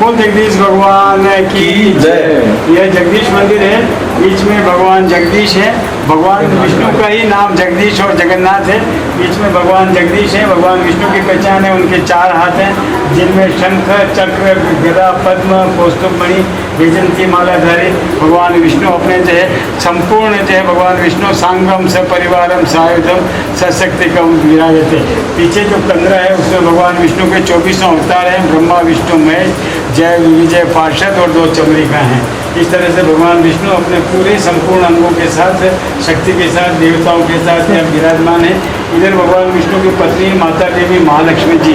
बोल जगदीश भगवान की जय। यह जगदीश मंदिर है, बीच में भगवान जगदीश है। भगवान विष्णु का ही नाम जगदीश और जगन्नाथ है। बीच में भगवान जगदीश है। भगवान विष्णु की पहचान है, उनके 4 हाथ हैं जिनमें शंख, चक्र, गदा, पद्म, कौस्तुभमणि, वैजयंती मालाधारी भगवान विष्णु अपने जो है संपूर्ण जो है भगवान विष्णु सांगम सपरिवारम सायुधम सशक्तिकम विराजते। पीछे जो कंदरा है उसमें भगवान विष्णु के 24 अवतार हैं, ब्रह्मा विष्णु महेश, जय विजय पार्षद और 2 चमरिका हैं। इस तरह से भगवान विष्णु अपने पूरे संपूर्ण अंगों के साथ, शक्ति के साथ, देवताओं के साथ यहाँ विराजमान है। इधर भगवान विष्णु की पत्नी माता देवी महालक्ष्मी जी।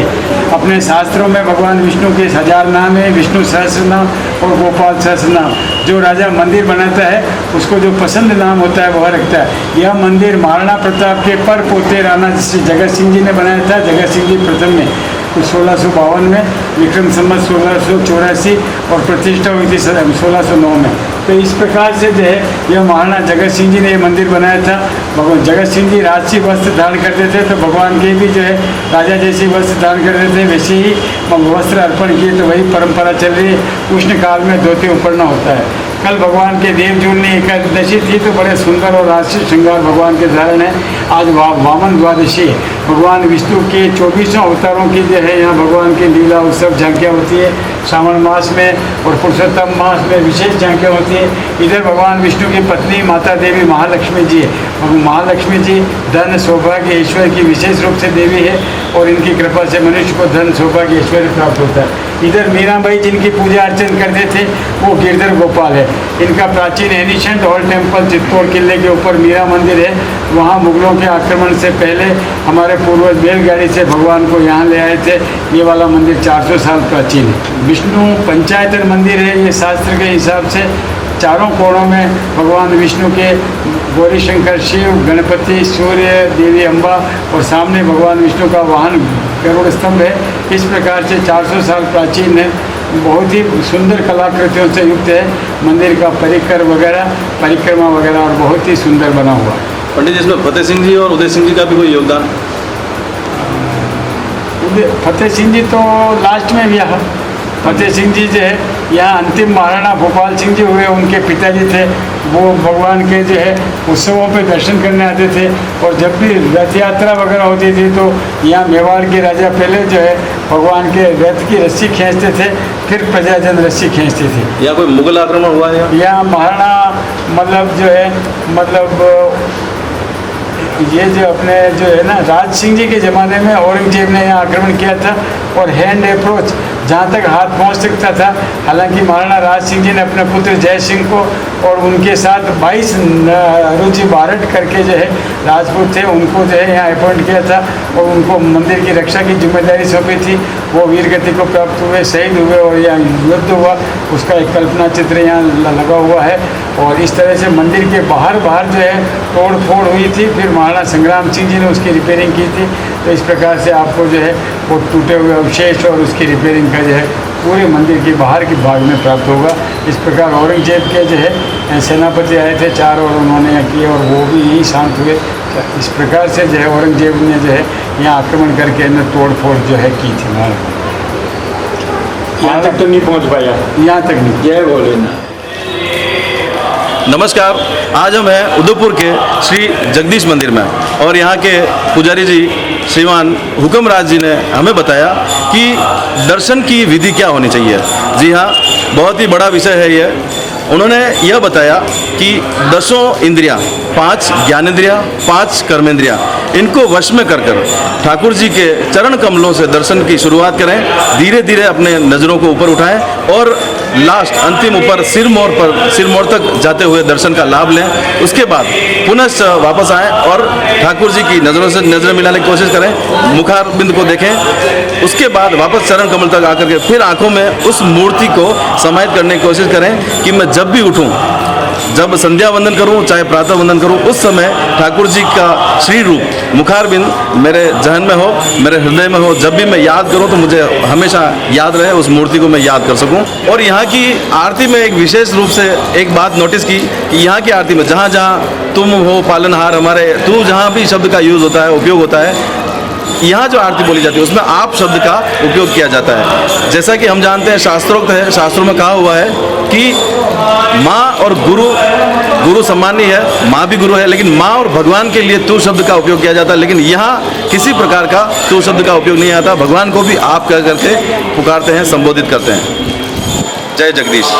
अपने शास्त्रों में भगवान विष्णु के 1000 नाम है, विष्णु सहस्र नाम और गोपाल सहस्र नाम। जो राजा मंदिर बनाता है उसको जो पसंद नाम होता है वह रखता है। यह मंदिर महाराणा प्रताप के पर पोते राणा जगत सिंह जी ने बनाया था। जगत सिंह जी प्रथम ने 1652 में, विक्रम संवत 1684 और प्रतिष्ठा हुई थी 1609 में। तो इस प्रकार से जो है यह महाराणा जगत सिंह जी ने यह मंदिर बनाया था। भगवान जगत सिंह जी राजसी वस्त्र धारण करते थे, तो भगवान के भी जो है राजा जैसे वस्त्र धारण करते थे वैसे ही वस्त्र अर्पण किए। तो वही परंपरा चल रही है। उष्ण काल में धोती उपरना होता है। कल भगवान के देवजून ने एकादशी थी, तो बड़े सुंदर और राजसी श्रृंगार भगवान के धारण है। आज वामन द्वादशी है। भगवान विष्णु के 24 अवतारों की जो है यहाँ भगवान की लीला उत्सव झांकियाँ होती है। श्रावण मास में और पुरुषोत्तम मास में विशेष झांकियाँ होती है। इधर भगवान विष्णु की पत्नी माता देवी महालक्ष्मी जी है। महालक्ष्मी जी धन सौभाग्य ईश्वर की विशेष रूप से देवी है और इनकी कृपा से मनुष्य को धन सौभाग्य ऐश्वर्य प्राप्त होता है। इधर मीराबाई जिनकी पूजा अर्चन करते थे वो गिरधर गोपाल है। इनका प्राचीन एनिशेंट हॉल टेम्पल चित्तौड़ किले के ऊपर मीरा मंदिर है। वहाँ मुगलों के आक्रमण से पहले हमारे पूर्वज बैलगाड़ी से भगवान को यहाँ ले आए थे। ये वाला मंदिर 400 साल प्राचीन है। विष्णु पंचायतन मंदिर है। ये शास्त्र के हिसाब से चारों कोणों में भगवान विष्णु के गौरी शंकर शिव, गणपति, सूर्य, देवी अम्बा और सामने भगवान विष्णु का वाहन गरुड़ स्तंभ है। इस प्रकार से 400 साल प्राचीन है। बहुत ही सुंदर कलाकृतियों से युक्त है। मंदिर का परिक्रमा वगैरह और बहुत ही सुंदर बना हुआ है। पंडित जी, इसमें फतेह सिंह जी और उदय सिंह जी का भी कोई योगदान? फतेह सिंह जी तो लास्ट में भी है। फतेह सिंह जी जो है यहाँ अंतिम महाराणा भोपाल सिंह जी हुए, उनके पिताजी थे। वो भगवान के जो है उत्सवों पे दर्शन करने आते थे और जब भी रथ यात्रा वगैरह होती थी तो यहाँ मेवाड़ के राजा पहले जो है भगवान के रथ की रस्सी खींचते थे, फिर प्रजाजन रस्सी खींचते थे। या कोई मुगल आक्रमण हुआ है यहाँ महाराणा ये जो अपने जो है ना राज सिंह जी के ज़माने में औरंगजेब ने यहाँ आक्रमण किया था और हैंड अप्रोच जहाँ तक हाथ पहुँच सकता था। हालांकि महाराणा राज सिंह जी ने अपने पुत्र जय सिंह को और उनके साथ 22 रुचि बारट करके जो है राजपूत थे, उनको जो है यहाँ अपॉइंट किया था और उनको मंदिर की रक्षा की जिम्मेदारी सौंपी थी। वो वीरगति को प्राप्त हुए, शहीद हुए और यहाँ युद्ध हुआ। उसका एक कल्पना चित्र यहाँ लगा हुआ है। और इस तरह से मंदिर के बाहर जो है तोड़ फोड़ हुई थी, फिर महाराणा संग्राम सिंह जी ने उसकी रिपेयरिंग की थी। तो इस प्रकार से आपको जो है वो टूटे हुए अवशेष और उसकी रिपेयरिंग का जो है पूरे मंदिर के बाहर के भाग में प्राप्त होगा। इस प्रकार औरंगजेब के जो है सेनापति आए थे 4 और उन्होंने यहाँ किए और वो भी यहीं शांत हुए। इस प्रकार से जो है औरंगजेब ने जो है यहाँ आक्रमण करके अंदर तोड़ फोड़ जो है की थी। यहाँ तक तो नहीं पहुँच पाया, यहाँ तक नहीं। जय भोलेनाथ। नमस्कार, आज हम हैं उदयपुर के श्री जगदीश मंदिर में और यहाँ के पुजारी जी श्रीमान हुक्मराज जी ने हमें बताया कि दर्शन की विधि क्या होनी चाहिए। जी हाँ, बहुत ही बड़ा विषय है ये। उन्होंने यह बताया कि 10 इंद्रियाँ, 5 ज्ञानेंद्रियाँ, 5 कर्मेंद्रियाँ, इनको वश में कर ठाकुर जी के चरण कमलों से दर्शन की शुरुआत करें। धीरे धीरे अपने नज़रों को ऊपर उठाएं और लास्ट अंतिम ऊपर सिर मोड़ तक जाते हुए दर्शन का लाभ लें। उसके बाद पुनः वापस आएं और ठाकुर जी की नज़रों से नज़रें मिलाने की कोशिश करें, मुखारबिंद को देखें। उसके बाद वापस चरण कमल तक आकर के फिर आंखों में उस मूर्ति को समाहित करने की कोशिश करें कि मैं जब भी उठूं, जब संध्या वंदन करूं चाहे प्रातः वंदन करूं, उस समय ठाकुर जी का श्री रूप मुखारबिंद मेरे जहन में हो, मेरे हृदय में हो। जब भी मैं याद करूं तो मुझे हमेशा याद रहे, उस मूर्ति को मैं याद कर सकूं। और यहाँ की आरती में एक विशेष रूप से एक बात नोटिस की कि यहाँ की आरती में जहाँ जहाँ तुम हो पालनहार हमारे, तू जहाँ भी शब्द का यूज़ होता है, उपयोग होता है, यहाँ जो आरती बोली जाती है उसमें आप शब्द का उपयोग किया जाता है। जैसा कि हम जानते हैं, शास्त्रोक्त है, शास्त्रों में कहा हुआ है कि माँ और गुरु सम्मानी है, माँ भी गुरु है, लेकिन माँ और भगवान के लिए तू शब्द का उपयोग किया जाता है। लेकिन यहाँ किसी प्रकार का तू शब्द का उपयोग नहीं आता, भगवान को भी आप कह करके पुकारते हैं, संबोधित करते हैं। जय जगदीश।